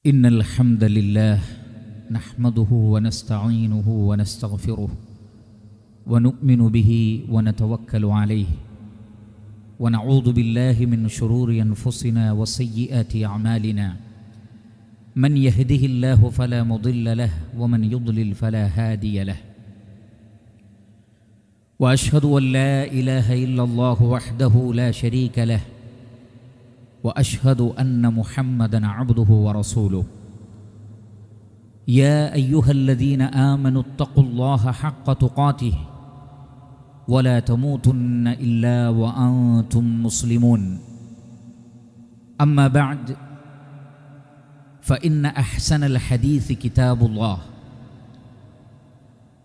إن الحمد لله نحمده ونستعينه ونستغفره ونؤمن به ونتوكل عليه ونعوذ بالله من شرور أنفسنا وسيئات أعمالنا من يهده الله فلا مضل له ومن يضلل فلا هادي له وأشهد أن لا إله إلا الله وحده لا شريك له وأشهد أن محمدًا عبده ورسوله يا أيها الذين آمنوا اتقوا الله حق تقاته ولا تموتن إلا وأنتم مسلمون أما بعد فإن أحسن الحديث كتاب الله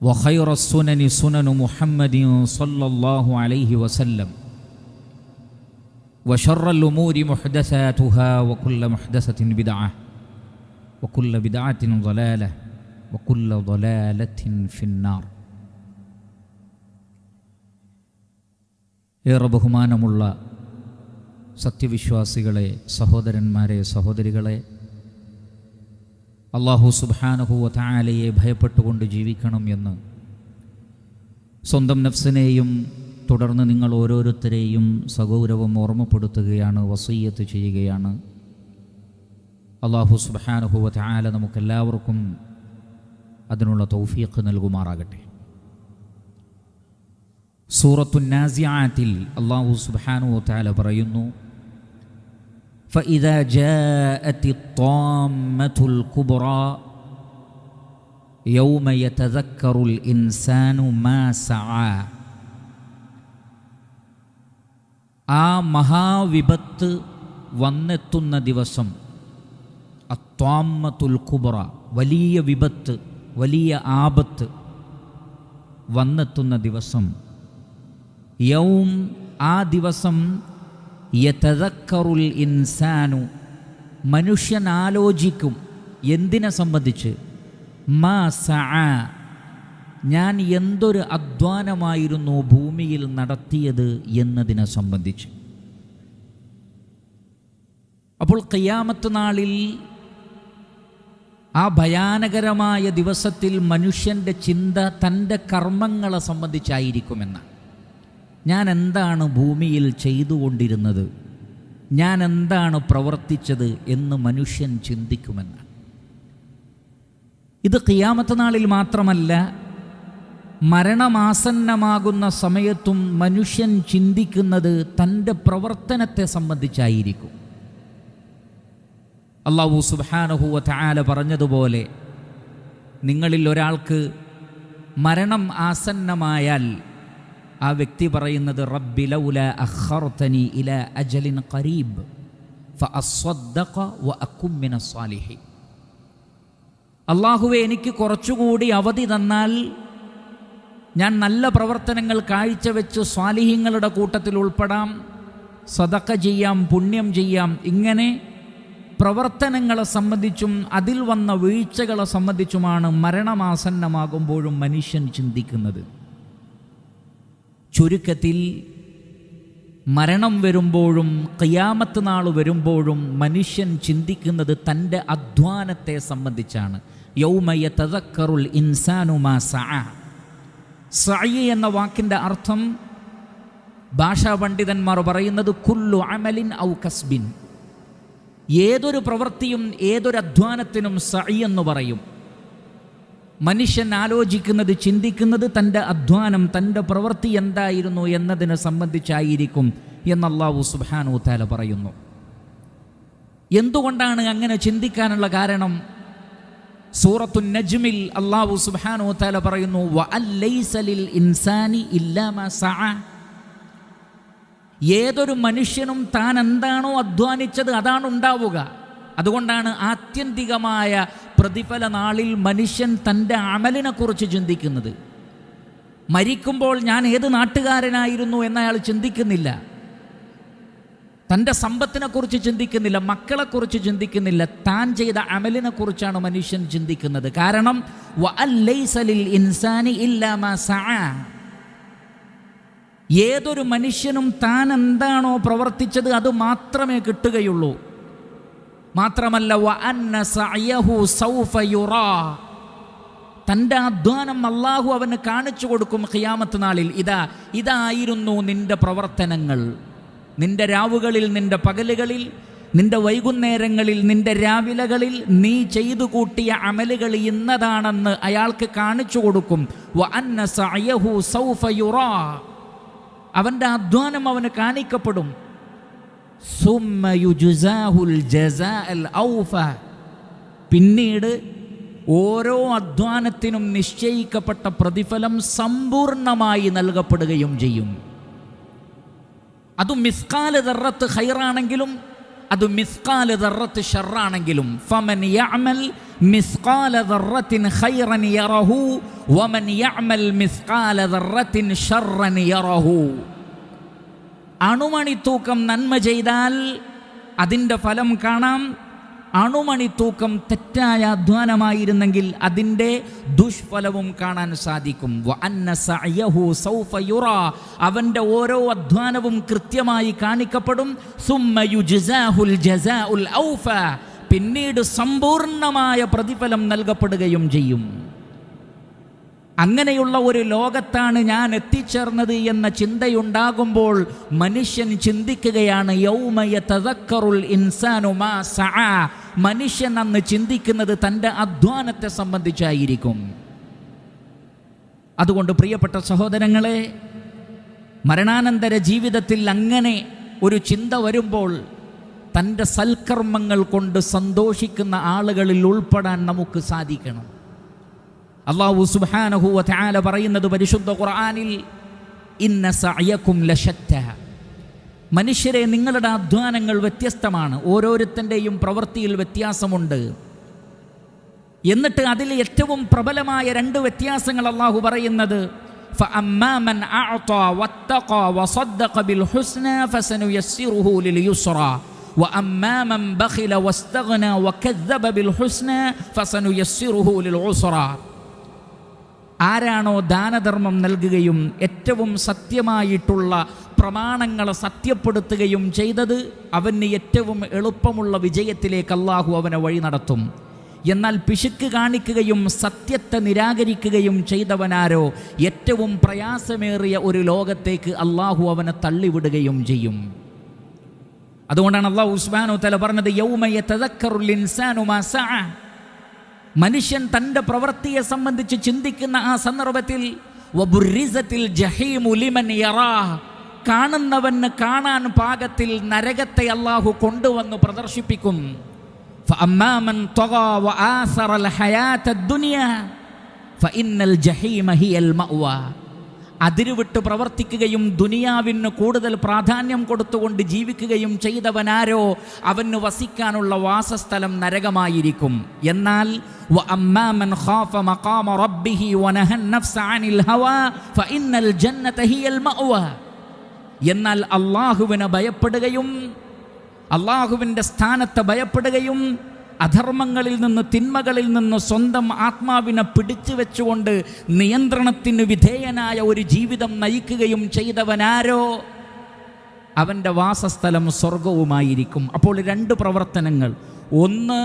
وخير السنن سنن محمد صلى الله عليه وسلم وشر الأمور محدثاتها وكل محدثة بدعة وكل بدعة ضلالة وكل ضلالة في النار. ഏറെ ബഹുമാനമുള്ള സത്യവിശ്വാസികളെ, സഹോദരന്മാരെ, സഹോദരികളെ, അല്ലാഹു സുബ്ഹാനഹു വ തആലയെ ഭയപ്പെട്ടുകൊണ്ട് ജീവിക്കണം എന്ന് സ്വന്തം നഫ്സിനെയും തുടർന്ന് നിങ്ങൾ ഓരോരുത്തരെയും സഗൗരവം ഓർമ്മപ്പെടുത്തുകയാണ്, വസിയ്യത്ത് ചെയ്യുകയാണ്. അല്ലാഹു സുബ്ഹാനഹു വ തആല നമുക്കെല്ലാവർക്കും അതിനുള്ള തൗഫീഖ് നൽകുമാറാകട്ടെ. സൂറത്തുൻ നാസിആത്തിൽ അല്ലാഹു സുബ്ഹാനഹു വ തആല പറയുന്നു, ഫഇദാ ജാഅത്തിത് ത്വാമ്മത്തുൽ കുബ്റാ യൗമ യതദക്കറുൽ ഇൻസാനു മാ സആ. ആ മഹാവിപത്ത് വന്നെത്തുന്ന ദിവസം, അത്വാമ്മത്തുൽ കുബ്റ, വലിയ വിപത്ത്, വലിയ ആപത്ത് വന്നെത്തുന്ന ദിവസം, യൗം, ആ ദിവസം, യതദക്കറുൽ ഇൻസാനു, മനുഷ്യൻ ആലോചിക്കും. എന്തിനെ സംബന്ധിച്ച്? മാ സആ, ഞാൻ എന്തൊരു അധ്വാനമായിരുന്നു ഭൂമിയിൽ നടത്തിയത് എന്നതിനെ സംബന്ധിച്ച്. അപ്പോൾ ഖിയാമത്ത് നാളിൽ, ആ ഭയാനകരമായ ദിവസത്തിൽ മനുഷ്യൻ്റെ ചിന്ത തൻ്റെ കർമ്മങ്ങളെ സംബന്ധിച്ചായിരിക്കുമെന്ന്. ഞാൻ എന്താണ് ഭൂമിയിൽ ചെയ്തുകൊണ്ടിരുന്നത്, ഞാൻ എന്താണ് പ്രവർത്തിച്ചത് എന്ന് മനുഷ്യൻ ചിന്തിക്കുമെന്ന്. ഇത് ഖിയാമത്ത് നാളിൽ മാത്രമല്ല, മരണമാസന്നമാകുന്ന സമയത്തും മനുഷ്യൻ ചിന്തിക്കുന്നത് തൻ്റെ പ്രവർത്തനത്തെ സംബന്ധിച്ചായിരിക്കും. അല്ലാഹു സുബ്ഹാനഹു വ തആല പറഞ്ഞതുപോലെ, നിങ്ങളിൽ ഒരാൾക്ക് മരണം ആസന്നമായാൽ ആ വ്യക്തി പറയുന്നത്, റബ്ബി ലൗലാ അഖർതനി ഇലാ അജലിൻ ഖരീബ് ഫഅസ്വദ്ദഖ വഅകും മിനസ് സാലിഹീൻ. അല്ലാഹുവേ, എനിക്ക് കുറച്ചുകൂടി അവധി തന്നാൽ ഞാൻ നല്ല പ്രവർത്തനങ്ങൾ കാഴ്ചവെച്ച് സ്വാലിഹീങ്ങളുടെ കൂട്ടത്തിൽ ഉൾപ്പെടാം, സദഖ ചെയ്യാം, പുണ്യം ചെയ്യാം. ഇങ്ങനെ പ്രവർത്തനങ്ങളെ സംബന്ധിച്ചും അതിൽ വന്ന വീഴ്ചകളെ സംബന്ധിച്ചുമാണ് മരണമാസന്നമാകുമ്പോഴും മനുഷ്യൻ ചിന്തിക്കുന്നത്. ചുരുക്കത്തിൽ, മരണം വരുമ്പോഴും ഖിയാമത്ത് നാൾ വരുമ്പോഴും മനുഷ്യൻ ചിന്തിക്കുന്നത് തൻ്റെ അധ്വാനത്തെ സംബന്ധിച്ചാണ്. യൗമ യതദക്കറുൽ ഇൻസാനു മാ സഅ. സഅയ് എന്ന വാക്കിൻ്റെ അർത്ഥം ഭാഷാ പണ്ഡിതന്മാർ പറയുന്നത് കുല്ലു അമലിൻ ഔ കസ്ബിൻ. ഏതൊരു പ്രവൃത്തിയും ഏതൊരു അധ്വാനത്തിനും സഅയ് എന്ന് പറയും. മനുഷ്യൻ ആലോചിക്കുന്നത്, ചിന്തിക്കുന്നത് തൻ്റെ അധ്വാനം, തൻ്റെ പ്രവൃത്തി എന്തായിരുന്നു എന്നതിനെ സംബന്ധിച്ചായിരിക്കും എന്ന് അല്ലാഹു സുബ്ഹാനഹു വ തആല പറയുന്നു. എന്തുകൊണ്ടാണ് അങ്ങനെ ചിന്തിക്കാനുള്ള കാരണം? സൂറത്തുൻ നജ്മിൽ അല്ലാഹു സുബ്ഹാനഹു വ തആല പറയുന്നു, വഅല്ലൈസ ലിൽ ഇൻസാനി ഇല്ലാ മാ സഅ. ഏതൊരു മനുഷ്യനും താൻ എന്താണോ അധ്വാനിച്ചത് അതാണ് ഉണ്ടാവുക. അതുകൊണ്ടാണ് ആത്യന്തികമായ പ്രതിഫല നാളിൽ മനുഷ്യൻ തൻ്റെ അമലിനെ കുറിച്ച് ചിന്തിക്കുന്നത്. മരിക്കുമ്പോൾ ഞാൻ ഏത് നാട്ടുകാരനായിരുന്നു എന്നയാൾ ചിന്തിക്കുന്നില്ല, തൻ്റെ സമ്പത്തിനെക്കുറിച്ച് ചിന്തിക്കുന്നില്ല, മക്കളെക്കുറിച്ച് ചിന്തിക്കുന്നില്ല, താൻ ചെയ്ത അമലിനെ കുറിച്ചാണ് മനുഷ്യൻ ചിന്തിക്കുന്നത്. കാരണം വഅല്ലൈസ ലിൽ ഇൻസാനി ഇല്ലാ മാ സഅ. ഏതൊരു മനുഷ്യനും താൻ എന്താണോ പ്രവർത്തിച്ചത് അത് മാത്രമേ കിട്ടുകയുള്ളൂ. മാത്രമല്ല വഅന്ന സഅയഹു സൗഫ യുറാ, തൻ്റെ അധ്വാനം അള്ളാഹു അവന് കാണിച്ചു കൊടുക്കും ഖിയാമത്ത് നാളിൽ. ഇതായിരുന്നു നിന്റെ പ്രവർത്തനങ്ങൾ. നിന്റെ രാവുകളിൽ, നിന്റെ പകലുകളിൽ, നിന്റെ വൈകുന്നേരങ്ങളിൽ, നിന്റെ രാവിലകളിൽ നീ ചെയ്തു കൂട്ടിയ അമലുകൾ ഇന്നതാണെന്ന് അയാൾക്ക് കാണിച്ചു കൊടുക്കും. വഅന്ന സഅയഹു സൗഫ യുറാ, അവൻ്റെ അധ്വാനം അവന് കാണിക്കപ്പെടും. സുമ്മ യുജ്സാഹുൽ ജസാഅൽ ഔഫ, പിന്നീട് ഓരോ അധ്വാനത്തിനും നിശ്ചയിക്കപ്പെട്ട പ്രതിഫലം സമ്പൂർണമായി നൽകപ്പെടുകയും ചെയ്യും. അത് മിസ്കാല് ദർറത്ത് ഖൈറാണെങ്കിലും അത് മിസ്കാല് ദർറത്ത് ഷർറാണെങ്കിലും. ഫമൻ യഅമൽ മിസ്കാല ദർറത്തിൻ ഖൈറൻ യറഹു വമൻ യഅമൽ മിസ്കാല ദർറത്തിൻ ഷർറൻ യറഹു. അണുമണിത്തൂക്കം നന്മ ചെയ്താൽ അതിൻ്റെ ഫലം കാണാം. അണുമണിത്തൂക്കം തെറ്റായ അധ്വാനമായിരുന്നെങ്കിൽ അതിൻ്റെ ദുഷ്ഫലവും കാണാൻ സാധിക്കും. വഅന്ന സഅയഹു സൗഫ യുറാ, അവൻ്റെ ഓരോ അധ്വാനവും കൃത്യമായി കാണിക്കപ്പെടും. സുമ്മ യുജ്സാഹുൽ ജസാഉൽ ഔഫ, പിന്നീട് സമ്പൂർണമായ പ്രതിഫലം നൽകപ്പെടുകയും ചെയ്യും. അങ്ങനെയുള്ള ഒരു ലോകത്താണ് ഞാൻ എത്തിച്ചേർന്നത് എന്ന ചിന്തയുണ്ടാകുമ്പോൾ മനുഷ്യൻ ചിന്തിക്കുകയാണ് യൗമ യതദക്കറുൽ ഇൻസാനു മാ സഅ, മനുഷ്യൻ അന്ന് ചിന്തിക്കുന്നത് തൻ്റെ അധ്വാനത്തെ സംബന്ധിച്ചായിരിക്കും. അതുകൊണ്ട് പ്രിയപ്പെട്ട സഹോദരങ്ങളെ, മരണാനന്തര ജീവിതത്തിൽ അങ്ങനെ ഒരു ചിന്ത വരുമ്പോൾ തൻ്റെ സൽക്കർമ്മങ്ങൾ കൊണ്ട് സന്തോഷിക്കുന്ന ആളുകളിൽ ഉൾപ്പെടാൻ നമുക്ക് സാധിക്കണം. അല്ലാഹു സുബ്ഹാനഹു വ തആല പറയുന്നത് പരിശുദ്ധ ഖുർആനിൽ, ഇന്ന സഅയകും ലശത്ത, മനുഷ്യരെ നിങ്ങളുടെ അധ്വാനങ്ങൾ വ്യത്യസ്തമാണ്, ഓരോരുത്തൻ്റെയും പ്രവൃത്തിയിൽ വ്യത്യാസമുണ്ട്. എന്നിട്ട് അതിൽ ഏറ്റവും പ്രബലമായ രണ്ട് വ്യത്യാസങ്ങൾ അല്ലാഹു പറയുന്നത്, ഫഅമ്മാ മൻ അഅതാ വത്തഖാ വസദ്ദഖ ബിൽ ഹുസ്നാ ഫസനുയസ്സിറുഹു ലിൽ യുസ്റാ വഅമ്മാ മൻ ബഖില വസ്തഗ്നാ വകദ്ദബ ബിൽ ഹുസ്നാ ഫസനുയസ്സിറുഹു ലിൽ ഉസ്റാ. ആരാണോ ദാനധർമ്മം നൽകുകയും ഏറ്റവും സത്യമായിട്ടുള്ള പ്രമാണങ്ങളെ സത്യപ്പെടുത്തുകയും ചെയ്തത്, അവന് ഏറ്റവും എളുപ്പമുള്ള വിജയത്തിലേക്ക് അള്ളാഹു അവനെ വഴി നടത്തും. എന്നാൽ പിശുക്ക് കാണിക്കുകയും സത്യത്തെ നിരാകരിക്കുകയും ചെയ്തവനാരോ ഏറ്റവും പ്രയാസമേറിയ ഒരു ലോകത്തേക്ക് അള്ളാഹു അവനെ തള്ളിവിടുകയും ചെയ്യും. അതുകൊണ്ടാണ് അള്ളാഹു സുബ്ഹാനഹു വ തആല പറഞ്ഞത്, യൗമ യതദക്കറുൽ ഇൻസാനു മാ സഅ, മനുഷ്യൻ തൻ്റെ പ്രവൃത്തിയെ സംബന്ധിച്ച് ചിന്തിക്കുന്ന ആ സന്ദർഭത്തിൽ വബുർരിസത്തിൽ ജഹീമു ലിമൻ യറാഹ്, കാണുന്നവന് കാണാൻ പാകത്തിൽ നരകത്തെ അല്ലാഹു കൊണ്ടുവന്ന് പ്രദർശിപ്പിക്കും. ഫഅമ്മാ മൻ തഗാ വആസറൽ ഹയാത്തദ് ദുനിയാ ഫഇന്നൽ ജഹീമ ഹിയൽ മഅ്വാ, അതിരുവിട്ട് പ്രവർത്തിക്കുകയും ദുനിയാവിന് കൂടുതൽ പ്രാധാന്യം കൊടുത്തുകൊണ്ട് ജീവിക്കുകയും ചെയ്തവനാരോ അവന് വസിക്കാനുള്ള വാസസ്ഥലം നരകമായിരിക്കും. എന്നാൽ വഅമ്മാ മൻ ഖാഫ മഖാമ റബ്ബിഹി വനഹൻ നഫ്സ അനിൽ ഹവാ ഫഇന്നൽ ജന്നത ഹിയൽ മഅ്വാ, എന്നാൽ അല്ലാഹുവിനെ ഭയപ്പെടുകയും അല്ലാഹുവിൻ്റെ സ്ഥാനത്തെ ഭയപ്പെടുകയും അധർമ്മങ്ങളിൽ നിന്ന്, തിന്മകളിൽ നിന്ന് സ്വന്തം ആത്മാവിനെ പിടിച്ചു വെച്ചുകൊണ്ട് നിയന്ത്രണത്തിന് വിധേയനായ ഒരു ജീവിതം നയിക്കുകയും ചെയ്തവനാരോ അവൻ്റെ വാസസ്ഥലം സ്വർഗവുമായിരിക്കും. അപ്പോൾ രണ്ട് പ്രവർത്തനങ്ങൾ, ഒന്ന്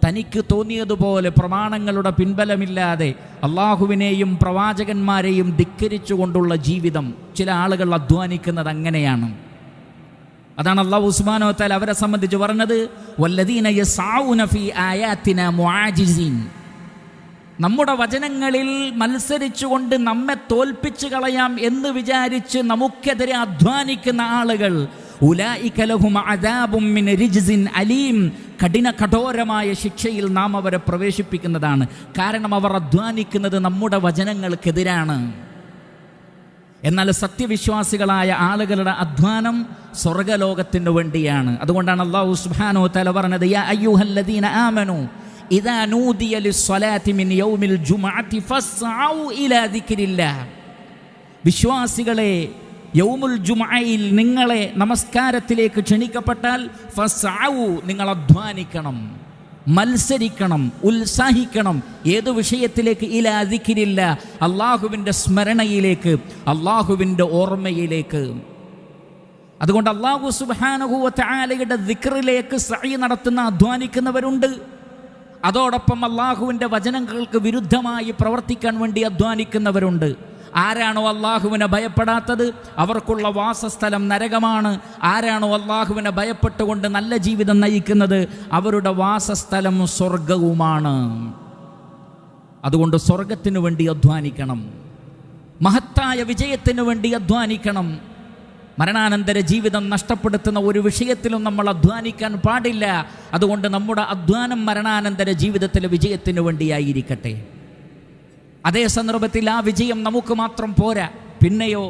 തനിക്ക് തോന്നിയതുപോലെ പ്രമാണങ്ങളുടെ പിൻബലമില്ലാതെ അള്ളാഹുവിനെയും പ്രവാചകന്മാരെയും ധിക്കരിച്ചുകൊണ്ടുള്ള ജീവിതം. ചില ആളുകൾ അധ്വാനിക്കുന്നത് അങ്ങനെയാണ്. അതാണ് അല്ലാഹു സുബ്ഹാനഹു വ തആല അവരെ സംബന്ധിച്ച് പറഞ്ഞത്, വല്ലദീന യസ്ഔന ഫീ ആയാതിനാ മുആജിസീൻ, നമ്മുടെ വചനങ്ങളിൽ മത്സരിച്ചുകൊണ്ട് നമ്മെ തോൽപ്പിച്ചു കളയാം എന്ന് വിചാരിച്ച് നമുക്കെതിരെ അധ്വാനിക്കുന്ന ആളുകൾ, ഉലൈക ലഹും അദാബും മിൻ റിജ്സിൻ അലീം, കഠോരമായ ശിക്ഷയിൽ നാം അവരെ പ്രവേശിപ്പിക്കുന്നതാണ്. കാരണം അവർ അധ്വാനിക്കുന്നത് നമ്മുടെ വചനങ്ങൾക്കെതിരാണ്. എന്നാൽ സത്യവിശ്വാസികളായ ആളുകളുടെ അധ്വാനം സ്വർഗലോകത്തിന് വേണ്ടിയാണ്. അതുകൊണ്ടാണ് അല്ലാഹു സുബ്ഹാനഹു വ തആല പറഞ്ഞത്, യാ അയ്യുഹല്ലദീന ആമനൂ ഇദാ നൂദിയ ലിസ്സലാത്തി മിൻ യൗമിൽ ജുമുഅത്തി ഫസ്ഔ ഇലാ ദിക്രില്ലാഹ്, വിശ്വാസികളെ, യൗമുൽ ജുമുഅയിൽ നിങ്ങളെ നമസ്കാരത്തിലേക്ക് ക്ഷണിക്കപ്പെട്ടാൽ ഫസ്ഔ, നിങ്ങൾ അധ്വാനിക്കണം, മത്സരിക്കണം, ഉത്സാഹിക്കണം. ഏതു വിഷയത്തിലേക്ക്? ഇലാ ദിക്രില്ലാഹ്, അള്ളാഹുവിൻ്റെ സ്മരണയിലേക്ക്, അള്ളാഹുവിൻ്റെ ഓർമ്മയിലേക്ക്. അതുകൊണ്ട് അല്ലാഹു സുബ്ഹാനഹു വ തആലയുടെ ദിക്റിലേക്ക് സഅയ് നടത്തുന്ന അധ്വാനിക്കുന്നവരുണ്ട്. അതോടൊപ്പം അള്ളാഹുവിൻ്റെ വചനങ്ങൾക്ക് വിരുദ്ധമായി പ്രവർത്തിക്കാൻ വേണ്ടി അധ്വാനിക്കുന്നവരുണ്ട്. ആരാണോ അള്ളാഹുവിനെ ഭയപ്പെടാത്തത് അവർക്കുള്ള വാസസ്ഥലം നരകമാണ്. ആരാണോ അള്ളാഹുവിനെ ഭയപ്പെട്ടുകൊണ്ട് നല്ല ജീവിതം നയിക്കുന്നത് അവരുടെ വാസസ്ഥലം സ്വർഗവുമാണ്. അതുകൊണ്ട് സ്വർഗത്തിനു വേണ്ടി അധ്വാനിക്കണം, മഹത്തായ വിജയത്തിനു വേണ്ടി അധ്വാനിക്കണം. മരണാനന്തര ജീവിതം നഷ്ടപ്പെടുത്തുന്ന ഒരു വിഷയത്തിലും നമ്മൾ അധ്വാനിക്കാൻ പാടില്ല. അതുകൊണ്ട് നമ്മുടെ അധ്വാനം മരണാനന്തര ജീവിതത്തിലെ വിജയത്തിനു വേണ്ടിയായിരിക്കട്ടെ. അതേ സന്ദർഭത്തിൽ ആ വിജയം നമുക്ക് മാത്രം പോരാ, പിന്നെയോ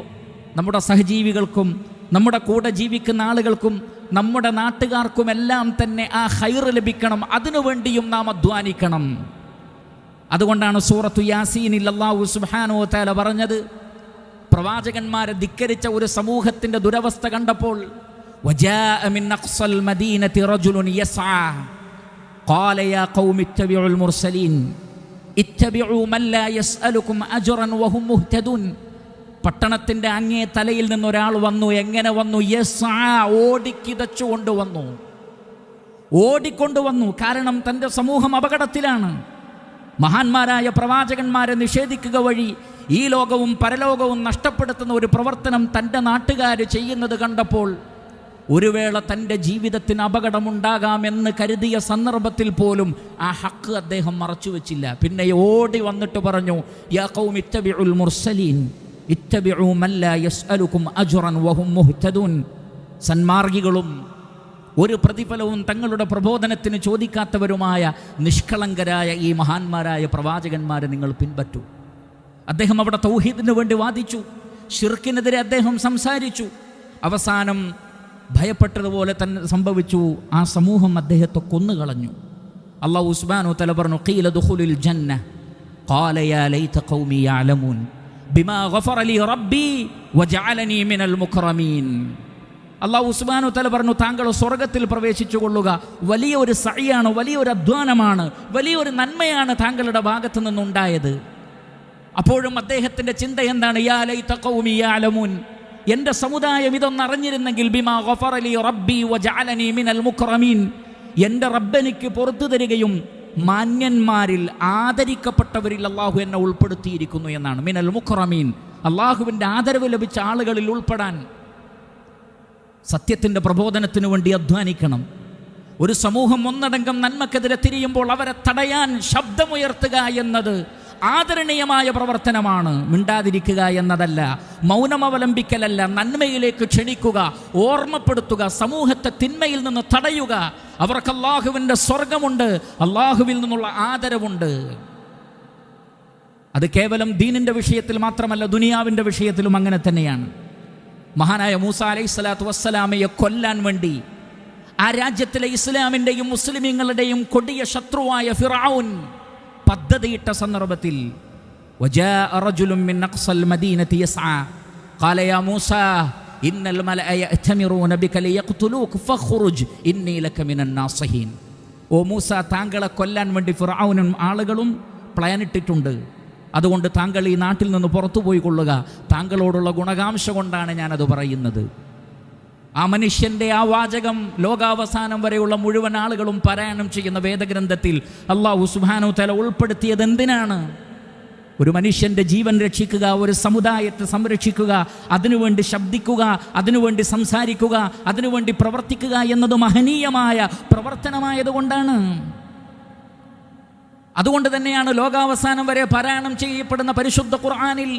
നമ്മുടെ സഹജീവികൾക്കും നമ്മുടെ കൂടെ ജീവിക്കുന്ന ആളുകൾക്കും നമ്മുടെ നാട്ടുകാർക്കുമെല്ലാം തന്നെ ആ ഖൈർ ലഭിക്കണം. അതിനുവേണ്ടിയും നാം അധ്വാനിക്കണം. അതുകൊണ്ടാണ് സൂറത്തു യാസീനിൽ അല്ലാഹു സുബ്ഹാനഹു വ തആല പറഞ്ഞത്, പ്രവാചകന്മാരെ ധിക്കരിച്ച ഒരു സമൂഹത്തിൻ്റെ ദുരവസ്ഥ കണ്ടപ്പോൾ വജാഅ മിൻ അഖ്സൽ മദീനതി റജുലുൻ യസ്ആ ഖാല യാ ഖൗമി ഇത്തബിഉൽ മുർസലീൻ ഇത്തബിഉ മൻ ലാ യസ്അലുകും അജ്റൻ വഹും മുഹ്തദൂൻ. പട്ടണത്തിൻ്റെ അങ്ങേ തലയിൽ നിന്നൊരാൾ വന്നു. എങ്ങനെ വന്നു? യസ്ആ, ഓടിക്കൊണ്ടുവന്നു. കാരണം തൻ്റെ സമൂഹം അപകടത്തിലാണ്. മഹാന്മാരായ പ്രവാചകന്മാരെ നിഷേധിക്കുക വഴി ഈ ലോകവും പരലോകവും നഷ്ടപ്പെടുത്തുന്ന ഒരു പ്രവർത്തനം തൻ്റെ നാട്ടുകാർ ചെയ്യുന്നത് കണ്ടപ്പോൾ ഒരു വേള തൻ്റെ ജീവിതത്തിന് അപകടമുണ്ടാകാമെന്ന് കരുതിയ സന്ദർഭത്തിൽ പോലും ആ ഹക്ക് അദ്ദേഹം മറച്ചുവെച്ചില്ല. പിന്നെ ഓടി വന്നിട്ട് പറഞ്ഞു, യാ ഖൗമി ഇത്തബിഉൽ മുർസലീൻ ഇത്തബിഉ മൻ ലാ യസ്അലുകും അജ്റൻ വഹും മുഹ്തദൂൻ. സന്മാർഗികളും ഒരു പ്രതിഫലവും തങ്ങളുടെ പ്രബോധനത്തിന് ചോദിക്കാത്തവരുമായ നിഷ്കളങ്കരായ ഈ മഹാന്മാരായ പ്രവാചകന്മാരെ നിങ്ങൾ പിൻപറ്റൂ. അദ്ദേഹം അവിടെ തൗഹീദിന് വേണ്ടി വാദിച്ചു, ശിർക്കിനെതിരെ അദ്ദേഹം സംസാരിച്ചു. അവസാനം ഭയപ്പെട്ടതുപോലെ തന്നെ സംഭവിച്ചു. ആ സമൂഹം അദ്ദേഹത്തെ കൊന്നുകളഞ്ഞു. അല്ലാഹു സുബ്ഹാനഹു വ തആല പറഞ്ഞു, ഖീല ദുഖുലുൽ ജന്ന ഖാല യാ ലൈത ഖൗമി യഅലമൂൻ ബിമാ ഗഫറ ലി റബ്ബി വജഅലനി മിനൽ മുക്രമീൻ. അല്ലാഹു സുബ്ഹാനഹു വ തആല പറഞ്ഞു, താങ്കൾ സ്വർഗത്തിൽ പ്രവേശിച്ചു കൊള്ളുക. വലിയൊരു സഅയാണ്, വലിയൊരു അധ്വാനമാണ്, വലിയൊരു നന്മയാണ് താങ്കളുടെ ഭാഗത്തു നിന്നുണ്ടായത്. അപ്പോഴും അദ്ദേഹത്തിൻ്റെ ചിന്ത എന്താണ്? യാ ലൈത ഖൗമി യഅലമൂൻ, എൻ്റെ സമുദായം ഇതൊന്നറിഞ്ഞിരുന്നെങ്കിൽ, ബിമാ ഗഫറ ലി റബ്ബി വജഅലനി മിനൽ മുക്രമീൻ, എൻ്റെ റബ്ബെനിക്ക് പുറത്തു തരികയും മാന്യന്മാരിൽ ആദരിക്കപ്പെട്ടവരിൽ അള്ളാഹു എന്നെ ഉൾപ്പെടുത്തിയിരിക്കുന്നു എന്നാണ്. മിനൽ മുക്രമീൻ, അള്ളാഹുവിൻ്റെ ആദരവ് ലഭിച്ച ആളുകളിൽ ഉൾപ്പെടാൻ. സത്യത്തിൻ്റെ പ്രബോധനത്തിനു വേണ്ടി അധ്വാനിക്കണം. ഒരു സമൂഹം ഒന്നടങ്കം നന്മക്കെതിരെ തിരിയുമ്പോൾ അവരെ തടയാൻ ശബ്ദമുയർത്തുക എന്നത് ആദരണീയമായ പ്രവർത്തനമാണ്. മിണ്ടാതിരിക്കുക എന്നതല്ല, മൗനമവലംബിക്കലല്ല, നന്മയിലേക്ക് ക്ഷണിക്കുക, ഓർമ്മപ്പെടുത്തുക, സമൂഹത്തെ തിന്മയിൽ നിന്ന് തടയുക. അവർക്ക് അള്ളാഹുവിൻ്റെ സ്വർഗമുണ്ട്, അള്ളാഹുവിൽ നിന്നുള്ള ആദരവുണ്ട്. അത് കേവലം ദീനിൻ്റെ വിഷയത്തിൽ മാത്രമല്ല, ദുനിയാവിൻ്റെ വിഷയത്തിലും അങ്ങനെ തന്നെയാണ്. മഹാനായ മൂസ അലൈഹിസ്സലാത്തു വസ്സലാമയെ കൊല്ലാൻ വേണ്ടി ആ രാജ്യത്തിലെ ഇസ്ലാമിൻ്റെയും മുസ്ലിമീങ്ങളുടെയും കൊടിയ ശത്രുവായ ഫിർഔൻ പദ്ധതിയിട്ട സന്ദർഭത്തിൽ വജാഅ റജുലുൻ മിൻ അഖ്സൽ മദീനതി യസ്ആ ഖാല യാ മൂസ ഇന്നൽ മലഅ യഅ്തമിറൂന ബിക ലിയഖ്തുലൂക ഫഖ്റുജ് ഇന്നി ലക മിനൻ നാസിഹീൻ. ഓ മൂസ, താങ്കളെ കൊല്ലാൻ വേണ്ടി ഫിർഔനും ആളുകളും പ്ലാനിട്ടിട്ടുണ്ട്. അതുകൊണ്ട് താങ്കൾ ഈ നാട്ടിൽ നിന്ന് പുറത്തു പോയി കൊള്ളുക. താങ്കളോടുള്ള ഗുണകാംക്ഷ കൊണ്ടാണ് ഞാനത് പറയുന്നത്. ആ മനുഷ്യൻ്റെ ആ വാചകം ലോകാവസാനം വരെയുള്ള മുഴുവൻ ആളുകളും പാരായണം ചെയ്യുന്ന വേദഗ്രന്ഥത്തിൽ അല്ലാഹു സുബ്ഹാനഹു വ തആല ഉൾപ്പെടുത്തിയത് എന്തിനാണ്? ഒരു മനുഷ്യൻ്റെ ജീവൻ രക്ഷിക്കുക, ഒരു സമുദായത്തെ സംരക്ഷിക്കുക, അതിനുവേണ്ടി ശബ്ദിക്കുക, അതിനുവേണ്ടി സംസാരിക്കുക, അതിനുവേണ്ടി പ്രവർത്തിക്കുക എന്നത് മഹനീയമായ പ്രവർത്തനമായതുകൊണ്ടാണ്. അതുകൊണ്ട് തന്നെയാണ് ലോകാവസാനം വരെ പാരായണം ചെയ്യപ്പെടുന്ന പരിശുദ്ധ ഖുർആനിൽ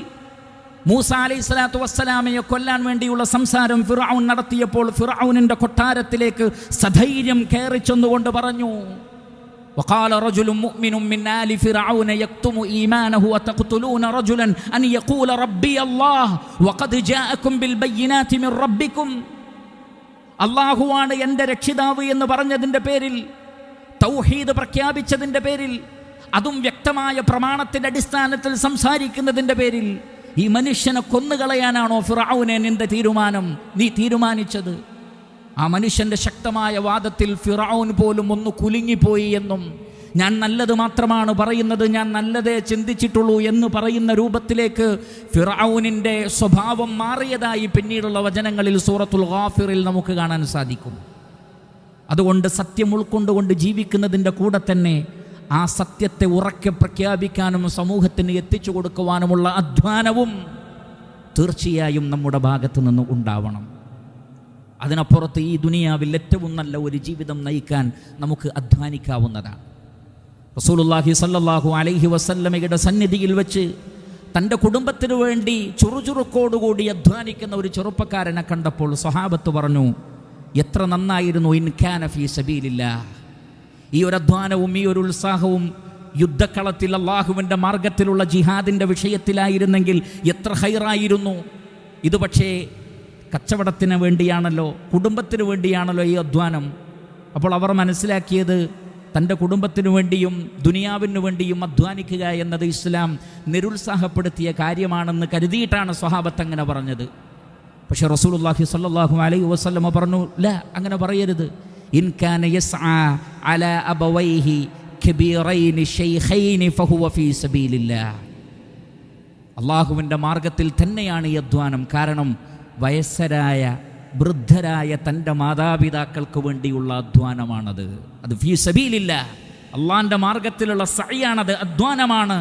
മൂസ അലൈഹിസ്സലാത്തു വസ്സലാമയെ കൊല്ലാൻ വേണ്ടിയുള്ള സംസാരം ഫിർഔൻ നടത്തിയപ്പോൾ ഫിർഔനിൻ്റെ കൊട്ടാരത്തിലേക്ക് സധൈര്യം കയറി ചെന്നുകൊണ്ട് പറഞ്ഞു, وقال رجل مؤمن من آل فرعون يكتم إيمانه وتقتلون رجلا أن يقول ربي الله وقد جاءكم بالبينات من ربكم. അല്ലാഹുവാണ് എൻ്റെ രക്ഷിതാവ് എന്ന് പറഞ്ഞതിൻ്റെ പേരിൽ, തൗഹീദ് പ്രഖ്യാപിച്ചതിൻ്റെ പേരിൽ, അതും വ്യക്തമായ പ്രമാണത്തിൻ്റെ അടിസ്ഥാനത്തിൽ സംസാരിക്കുന്നതിൻ്റെ പേരിൽ ഈ മനുഷ്യനെ കൊന്നുകളയാനാണോ ഫിർഔനെ നിന്റെ തീരുമാനം, നീ തീരുമാനിച്ചത്? ആ മനുഷ്യൻ്റെ ശക്തമായ വാദത്തിൽ ഫിർഔൻ പോലും ഒന്ന് കുലുങ്ങിപ്പോയി എന്നും ഞാൻ നല്ലത് മാത്രമാണ് പറയുന്നത്, ഞാൻ നല്ലതേ ചിന്തിച്ചിട്ടുള്ളൂ എന്ന് പറയുന്ന രൂപത്തിലേക്ക് ഫിർഔനിൻ്റെ സ്വഭാവം മാറിയതായി പിന്നീടുള്ള വചനങ്ങളിൽ സൂറത്തുൽ ഗാഫിറിൽ നമുക്ക് കാണാൻ സാധിക്കും. അതുകൊണ്ട് സത്യം ഉൾക്കൊണ്ടുകൊണ്ട് ജീവിക്കുന്നതിൻ്റെ കൂടെ തന്നെ ആ സത്യത്തെ ഉറക്കെ പ്രഖ്യാപിക്കാനും സമൂഹത്തിന് എത്തിച്ചു കൊടുക്കുവാനുമുള്ള അധ്വാനവും തീർച്ചയായും നമ്മുടെ ഭാഗത്തു നിന്ന് ഉണ്ടാവണം. അതിനപ്പുറത്ത് ഈ ദുനിയാവിൽ ഏറ്റവും നല്ല ഒരു ജീവിതം നയിക്കാൻ നമുക്ക് അധ്വാനിക്കാവുന്നതാണ്. റസൂലുള്ളാഹി സ്വല്ലല്ലാഹു അലൈഹി വസല്ലമയുടെ സന്നിധിയിൽ വെച്ച് തൻ്റെ കുടുംബത്തിനു വേണ്ടി ചുറുചുറുക്കോടുകൂടി അധ്വാനിക്കുന്ന ഒരു ചെറുപ്പക്കാരനെ കണ്ടപ്പോൾ സ്വഹാബത്ത് പറഞ്ഞു, എത്ര നന്നായിരുന്നു ഇൻ കാന ഫീ സബീലില്ലാഹ്. ഈ ഒരു അധ്വാനവും ഈ ഒരു ഉത്സാഹവും യുദ്ധക്കളത്തിൽ അള്ളാഹുവിൻ്റെ മാർഗത്തിലുള്ള ജിഹാദിൻ്റെ വിഷയത്തിലായിരുന്നെങ്കിൽ എത്ര ഹൈറായിരുന്നു. ഇത് പക്ഷേ കച്ചവടത്തിന് വേണ്ടിയാണല്ലോ, കുടുംബത്തിന് വേണ്ടിയാണല്ലോ ഈ അധ്വാനം. അപ്പോൾ അവർ മനസ്സിലാക്കിയത് തൻ്റെ കുടുംബത്തിനു വേണ്ടിയും ദുനിയാവിനു വേണ്ടിയും അധ്വാനിക്കുക എന്നത് ഇസ്ലാം നിരുത്സാഹപ്പെടുത്തിയ കാര്യമാണെന്ന് കരുതിയിട്ടാണ് സ്വഹാബത്ത് അങ്ങനെ പറഞ്ഞത്. പക്ഷേ റസൂലുള്ളാഹി സ്വല്ലല്ലാഹു അലൈഹി വസല്ലമ പറഞ്ഞു, ല, അങ്ങനെ പറയരുത്. ഇൻ കാന യസ്ആ അലാ അബവൈഹി കബീറൈനി ശൈഖൈനി ഫഹുവ ഫീ സബീലില്ലാഹ്. അള്ളാഹുവിൻ്റെ മാർഗത്തിൽ തന്നെയാണ് ഈ അധ്വാനം. കാരണം വയസ്സരായ വൃദ്ധരായ തൻ്റെ മാതാപിതാക്കൾക്ക് വേണ്ടിയുള്ള അധ്വാനമാണത്. അത് ഫീ സബീലില്ലാഹ്, അള്ളാഹിൻ്റെ മാർഗത്തിലുള്ള സഅയാണത്, അധ്വാനമാണ്.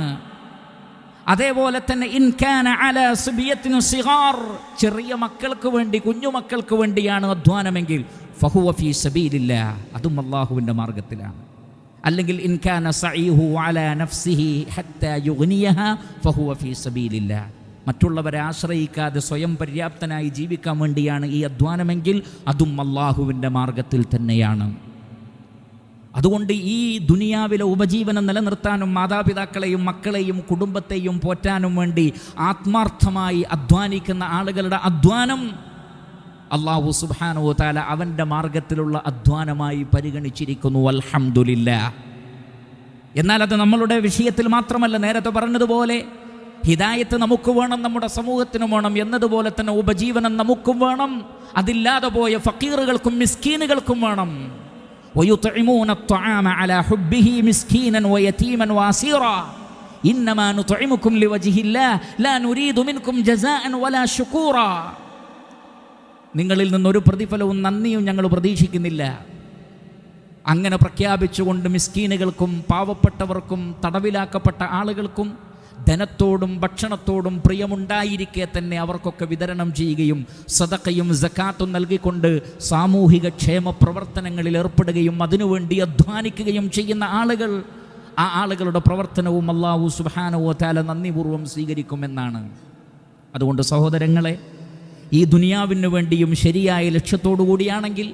അതേപോലെ തന്നെ ഇൻ കാന അലാ സുബിയത്തിൻ സിഗാർ, ചെറിയ മക്കൾക്ക് വേണ്ടി, കുഞ്ഞുമക്കൾക്ക് വേണ്ടിയാണ് അധ്വാനമെങ്കിൽ ഫഹുവ ഫീ സബീലില്ലാഹ്, അതും അള്ളാഹുവിൻ്റെ മാർഗത്തിലാണ്. അല്ലെങ്കിൽ ഇൻ കാന സഈഹു അലാ നഫ്സിഹി ഹത്താ യുഗ്നിയഹാ ഫഹുവ ഫീ സബീലില്ലാഹ്, മറ്റുള്ളവരെ ആശ്രയിക്കാതെ സ്വയം പര്യാപ്തനായി ജീവിക്കാൻ വേണ്ടിയാണ് ഈ അധ്വാനമെങ്കിൽ അതും അള്ളാഹുവിൻ്റെ മാർഗത്തിൽ തന്നെയാണ്. അതുകൊണ്ട് ഈ ദുനിയാവിലെ ഉപജീവനം നിലനിർത്താനും മാതാപിതാക്കളെയും മക്കളെയും കുടുംബത്തെയും പോറ്റാനും വേണ്ടി ആത്മാർത്ഥമായി അധ്വാനിക്കുന്ന ആളുകളുടെ അധ്വാനം അല്ലാഹു സുബ്ഹാനഹു വ തആല അവൻ്റെ മാർഗത്തിലുള്ള അധ്വാനമായി പരിഗണിച്ചിരിക്കുന്നു. അൽഹംദുലില്ലാഹ്. എന്നാൽ അത് നമ്മളുടെ വിഷയത്തിൽ മാത്രമല്ല. നേരത്തെ പറഞ്ഞതുപോലെ ഹിദായത്ത് നമുക്ക് വേണം, നമ്മുടെ സമൂഹത്തിനും വേണം. എന്നതുപോലെ തന്നെ ഉപജീവനം നമുക്കും വേണം. അതില്ലാതെ പോയ ഫക്കീറുകൾക്കും മിസ്കീനുകൾക്കും വേണം. ويطعمون الطعام على حبه مسكينا ويتيما واسيرا إنما نطعمكم لوجه الله لا نريد منكم جزاء ولا شكورا. നിങ്ങളിൽ നിന്നൊരു പ്രതിഫലവും നന്ദിയും ഞങ്ങൾ പ്രതീക്ഷിക്കുന്നില്ല. അങ്ങനെ പ്രഖ്യാപിച്ചുകൊണ്ട് മിസ്കീനുകൾക്കും പാവപ്പെട്ടവർക്കും തടവിലാക്കപ്പെട്ട ആളുകൾക്കും ധനത്തോടും ഭക്ഷണത്തോടും പ്രിയമുണ്ടായിരിക്കെ തന്നെ അവർക്കൊക്കെ വിതരണം ചെയ്യുകയും സദഖയും സകാത്തും നൽകിക്കൊണ്ട് സാമൂഹിക ക്ഷേമ പ്രവർത്തനങ്ങളിൽ ഏർപ്പെടുകയും അതിനുവേണ്ടി അധ്വാനിക്കുകയും ചെയ്യുന്ന ആളുകൾ, ആ ആളുകളുടെ പ്രവർത്തനവും അല്ലാഹു സുബ്ഹാനഹു വ തആല നന്ദിപൂർവ്വം സ്വീകരിക്കുമെന്നാണ്. അതുകൊണ്ട് സഹോദരങ്ങളെ, ഈ ദുനിയാവിന് വേണ്ടിയും ശരിയായ ലക്ഷ്യത്തോടു കൂടിയാണെങ്കിൽ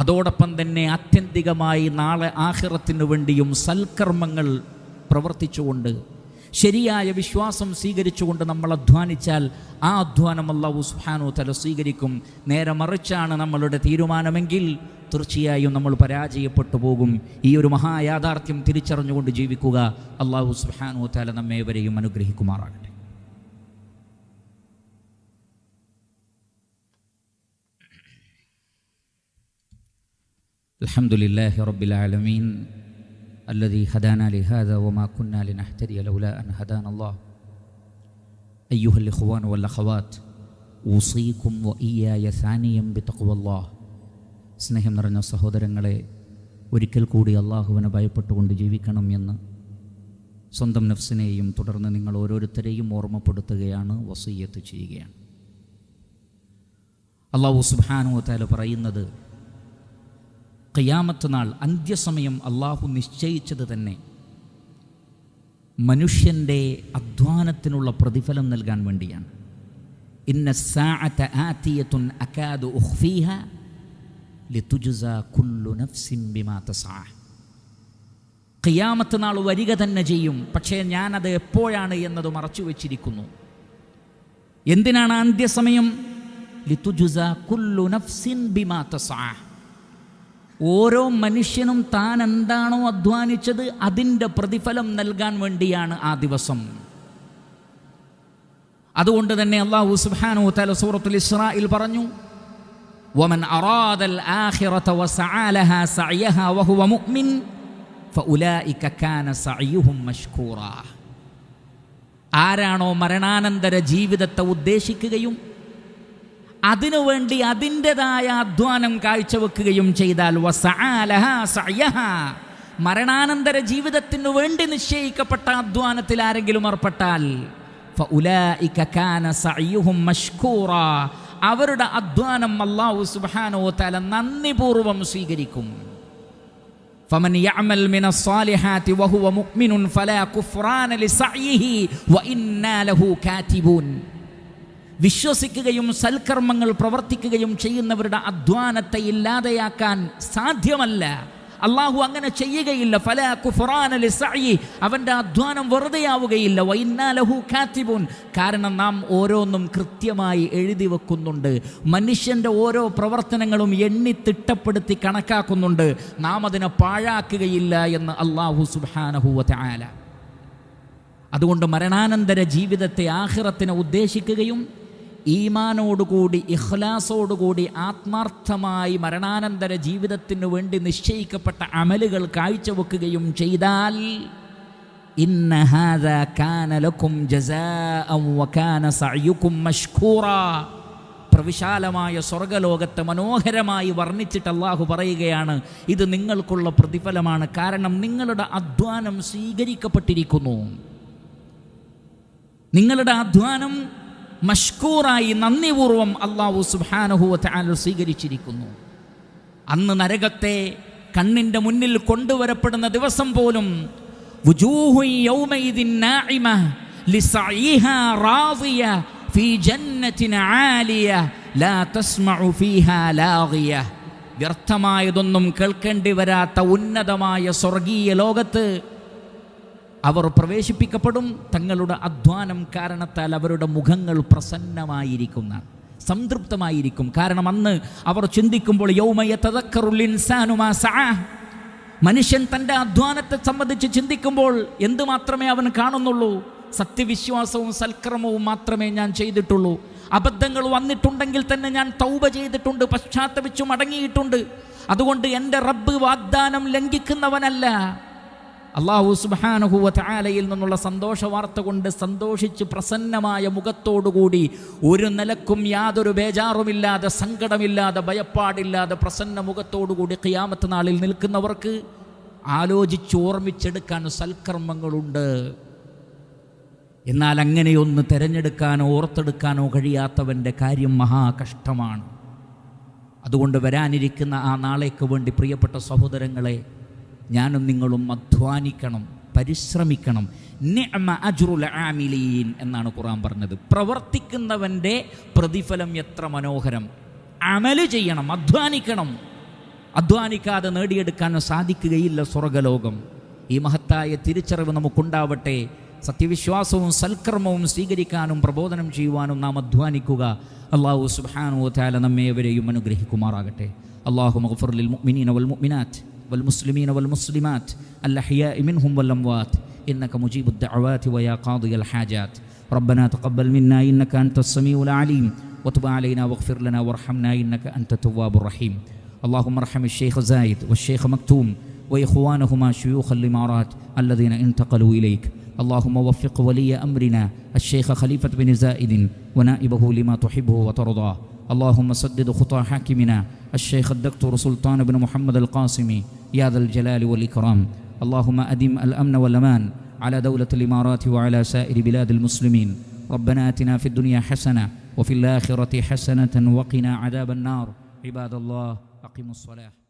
അതോടൊപ്പം തന്നെ ആത്യന്തികമായി നാളെ ആഖിറത്തിനു വേണ്ടിയും സൽക്കർമ്മങ്ങൾ പ്രവർത്തിച്ചുകൊണ്ട് ശരിയായ വിശ്വാസം സ്വീകരിച്ചുകൊണ്ട് നമ്മൾ അധ്വാനിച്ചാൽ ആ അധ്വാനം അല്ലാഹു സുബ്ഹാനഹു വ തആല സ്വീകരിക്കും. നേരെ മറിച്ചാണ് നമ്മളുടെ തീരുമാനമെങ്കിൽ തീർച്ചയായും നമ്മൾ പരാജയപ്പെട്ടു പോകും. ഈ ഒരു മഹായാഥാർത്ഥ്യം തിരിച്ചറിഞ്ഞുകൊണ്ട് ജീവിക്കുക. അല്ലാഹു സുബ്ഹാനഹു വ തആല നമ്മേവരെയും അനുഗ്രഹിക്കുമാറാകട്ടെ. അൽഹംദുലില്ലാഹി റബ്ബിൽ ആലമീൻ الذي هدانا لهذا وما كنا لنهتدي لولا أن هدانا الله. أيها الإخوان والأخوات أوصيكم وإياي ثانيا بتقوى الله. സ്നേഹം നിറഞ്ഞ സഹോദരങ്ങളെ, ഒരിക്കൽ കൂടി അള്ളാഹുവിനെ ഭയപ്പെട്ടുകൊണ്ട് ജീവിക്കണം എന്ന് സ്വന്തം നഫ്സിനെയും തുടർന്ന് നിങ്ങൾ ഓരോരുത്തരെയും ഓർമ്മപ്പെടുത്തുകയാണ്, വസിയ്യത്ത് ചെയ്യുകയാണ്. അല്ലാഹു സുബ്ഹാനഹു വ തആല പറയുന്നത്, ഖിയാമത്ത് നാൾ, അന്ത്യസമയം അള്ളാഹു നിശ്ചയിച്ചത് തന്നെ മനുഷ്യൻ്റെ അധ്വാനത്തിനുള്ള പ്രതിഫലം നൽകാൻ വേണ്ടിയാണ്. ഇന്ന സ്സാഅത ആതിയത്തുൻ അകാദു ഉഖ്ഫീഹാ ലിതുജ്സാ കുല്ലു നഫ്സിൻ ബിമാ തസ്ആ. ഖിയാമത്ത് നാൾ വരിക തന്നെ ചെയ്യും, പക്ഷേ ഞാനത് എപ്പോഴാണ് എന്നത് മറച്ചു വച്ചിരിക്കുന്നു. എന്തിനാണ് അന്ത്യസമയം? ലിതുജ്സാ കുല്ലു നഫ്സിൻ ബിമാ തസ്ആ. ഓരോ മനുഷ്യനും താൻ എന്താണോ അധ്വാനിച്ചത് അതിൻ്റെ പ്രതിഫലം നൽകാൻ വേണ്ടിയാണ് ആ ദിവസം. അതുകൊണ്ട് തന്നെ അല്ലാഹു സുബ്ഹാനഹു വ തആല സൂറത്തുൽ ഇസ്രായിൽ പറഞ്ഞു, വമൻ അറാദൽ ആഖിറത വസഅ ലഹാ സഅയഹാ വഹുവ മുഅ്മിൻ ഫഉലൈക കാന സഅയുഹും മഷ്കൂറാ. ആരാണോ മരണാനന്തര ജീവിതത്തെ ഉദ്ദേശിക്കുകയും അതിനുവേണ്ടി അതിൻ്റെതായ അധ്വാനം കാഴ്ചവെക്കുകയും ചെയ്താൽ വസഅലഹാ സഅയഹാ, മരണാനന്തര ജീവിതത്തിനു വേണ്ടി നിശ്ചയിക്കപ്പെട്ട അധ്വാനത്തിൽ ആരെങ്കിലും ഏർപ്പെട്ടാൽ ഫഉലൈക കാന സഅയുഹും മഷ്കൂറാ, അവരുടെ അധ്വാനം അല്ലാഹു സുബ്ഹാനഹു വ തആല നന്ദിപൂർവ്വം സ്വീകരിക്കും. ഫമൻ യഅമൽ മിനസ് സാലിഹാതി വഹുവ മുഅ്മിനുൻ ഫലാ കുഫ്റാന ലിസഅയിഹി വഇന്നാ ലഹു കാതിബൂൻ. വിശ്വസിക്കുകയും സൽക്കർമ്മങ്ങൾ പ്രവർത്തിക്കുകയും ചെയ്യുന്നവരുടെ അധ്വാനത്തെ ഇല്ലാതെയാക്കാൻ സാധ്യമല്ല. അള്ളാഹു അങ്ങനെ ചെയ്യുകയില്ല. ഫലാ കുഫ്റാന ലിസഅയി, അവൻ്റെ അധ്വാനം വെറുതെയാവുകയില്ല. വഇന്നാ ലഹു കാതിബൂൻ, കാരണം നാം ഓരോന്നും കൃത്യമായി എഴുതി വെക്കുന്നുണ്ട്. മനുഷ്യൻ്റെ ഓരോ പ്രവർത്തനങ്ങളും എണ്ണി തിട്ടപ്പെടുത്തി കണക്കാക്കുന്നുണ്ട്. നാം അതിനെ പാഴാക്കുകയില്ല എന്ന് അള്ളാഹു സുബ്ഹാനഹു വ തആല. അതുകൊണ്ട് മരണാനന്തര ജീവിതത്തെ ആഖിറത്തിനെ ഉദ്ദേശിക്കുകയും ഈമാനോടുകൂടി ഇഖ്ലാസോടുകൂടി ആത്മാർത്ഥമായി മരണാനന്തര ജീവിതത്തിനു വേണ്ടി നിശ്ചയിക്കപ്പെട്ട അമലുകൾ കാഴ്ചവെക്കുകയും ചെയ്താൽ ഇന്ന ഹാദാ കാന ലക്കും ജസാഅൻ വകാന സഅയുകും മഷ്കൂറാ, പ്രവിശാലമായ സ്വർഗലോകത്തെ മനോഹരമായി വർണ്ണിച്ചിട്ട് അല്ലാഹു പറയുകയാണ്, ഇത് നിങ്ങൾക്കുള്ള പ്രതിഫലമാണ്. കാരണം നിങ്ങളുടെ അധ്വാനം സ്വീകരിക്കപ്പെട്ടിരിക്കുന്നു. നിങ്ങളുടെ അധ്വാനം മഷ്കൂറായി നന്ദിപൂർവ്വം അല്ലാഹു സുബ്ഹാനഹു വ തആല സ്വീകരിച്ചിരിക്കുന്നു. അന്ന് നരകത്തെ കണ്ണിൻ്റെ മുന്നിൽ കൊണ്ടുവരപ്പെടുന്ന ദിവസം പോലും വുജൂഹു യൗമഇദിൻ നാഇമ ലിസഅയിഹാ റാദിയ ഫീ ജന്നത്തിൻ ആലിയ ലാ തസ്മഉ ഫീഹാ ലാഗിയ. വ്യർത്ഥമായതൊന്നും കേൾക്കേണ്ടി വരാത്ത ഉന്നതമായ സ്വർഗീയ ലോകത്ത് അവർ പ്രവേശിപ്പിക്കപ്പെടും. തങ്ങളുടെ അധ്വാനം കാരണത്താൽ അവരുടെ മുഖങ്ങൾ പ്രസന്നമായിരിക്കുന്ന, സംതൃപ്തമായിരിക്കും. കാരണം അന്ന് അവർ ചിന്തിക്കുമ്പോൾ യൗമ യതദക്കറുൽ ഇൻസാനു മാ സഅ, മനുഷ്യൻ തൻ്റെ അധ്വാനത്തെ സംബന്ധിച്ച് ചിന്തിക്കുമ്പോൾ എന്ത് മാത്രമേ അവൻ കാണുന്നുള്ളൂ? സത്യവിശ്വാസവും സൽക്കർമ്മവും മാത്രമേ ഞാൻ ചെയ്തിട്ടുള്ളൂ. അബദ്ധങ്ങൾ വന്നിട്ടുണ്ടെങ്കിൽ തന്നെ ഞാൻ തൗബ ചെയ്തിട്ടുണ്ട്, പശ്ചാത്തപിച്ചു മടങ്ങിയിട്ടുണ്ട്. അതുകൊണ്ട് എൻ്റെ റബ്ബ് വാഗ്ദാനം ലംഘിക്കുന്നവനല്ല. അല്ലാഹു സുബ്ഹാനഹു വ തആലയിൽ നിന്നുള്ള സന്തോഷ വാർത്ത കൊണ്ട് സന്തോഷിച്ച് പ്രസന്നമായ മുഖത്തോടുകൂടി ഒരു നിലക്കും യാതൊരു ബേജാറുമില്ലാതെ, സങ്കടമില്ലാതെ, ഭയപ്പാടില്ലാതെ പ്രസന്ന മുഖത്തോടുകൂടി ഖിയാമത്ത് നാളിൽ നിൽക്കുന്നവർക്ക് ആലോചിച്ച് ഓർമ്മിച്ചെടുക്കാൻ സൽക്കർമ്മങ്ങളുണ്ട്. എന്നാൽ അങ്ങനെയൊന്ന് തിരഞ്ഞെടുക്കാനോ ഓർത്തെടുക്കാനോ കഴിയാത്തവൻ്റെ കാര്യം മഹാകഷ്ടമാണ്. അതുകൊണ്ട് വരാനിരിക്കുന്ന ആ നാളേക്ക് വേണ്ടി പ്രിയപ്പെട്ട സഹോദരങ്ങളെ, ഞാനും നിങ്ങളും അധ്വാനിക്കണം, പരിശ്രമിക്കണം. നിഅമ അജ്റുൽ ആമിലീൻ എന്നാണ് ഖുർആൻ പറഞ്ഞത്. പ്രവർത്തിക്കുന്നവൻ്റെ പ്രതിഫലം എത്ര മനോഹരം. അമല് ചെയ്യണം, അധ്വാനിക്കണം. അധ്വാനിക്കാതെ നേടിയെടുക്കാൻ സാധിക്കുകയില്ല സ്വർഗലോകം. ഈ മഹത്തായ തിരിച്ചറിവ് നമുക്കുണ്ടാവട്ടെ. സത്യവിശ്വാസവും സൽക്കർമ്മവും സ്വീകരിക്കാനും പ്രബോധനം ചെയ്യുവാനും നാം അധ്വാനിക്കുക. അല്ലാഹു സുബ്ഹാനഹു വ തആല നമ്മേവരെയും അനുഗ്രഹിക്കുമാറാകട്ടെ. അല്ലാഹുമ്മ ഗ്ഫിർ ലിൽ മുഅ്മിനീന വൽ മുഅ്മിനാത്ത് والمسلمين والمسلمات الأحياء منهم والأموات إنك مجيب الدعوات ويا قاضي الحاجات. ربنا تقبل منا إنك أنت السميع العليم وتب علينا واغفر لنا وارحمنا إنك أنت التواب الرحيم. اللهم ارحم الشيخ زايد والشيخ مكتوم وإخوانهما شيوخ الإمارات الذين انتقلوا إليك. اللهم وفق ولي أمرنا الشيخ خليفة بن زايد ونائبه لما تحبه وترضاه. اللهم سدد خطى حاكمنا الشيخ الدكتور سلطان بن محمد القاسمي يا ذا الجلال والإكرام. اللهم أدم الأمن والأمان على دولة الإمارات وعلى سائر بلاد المسلمين. ربنا آتنا في الدنيا حسنة وفي الآخرة حسنة وقنا عذاب النار. عباد الله أقيموا الصلاة.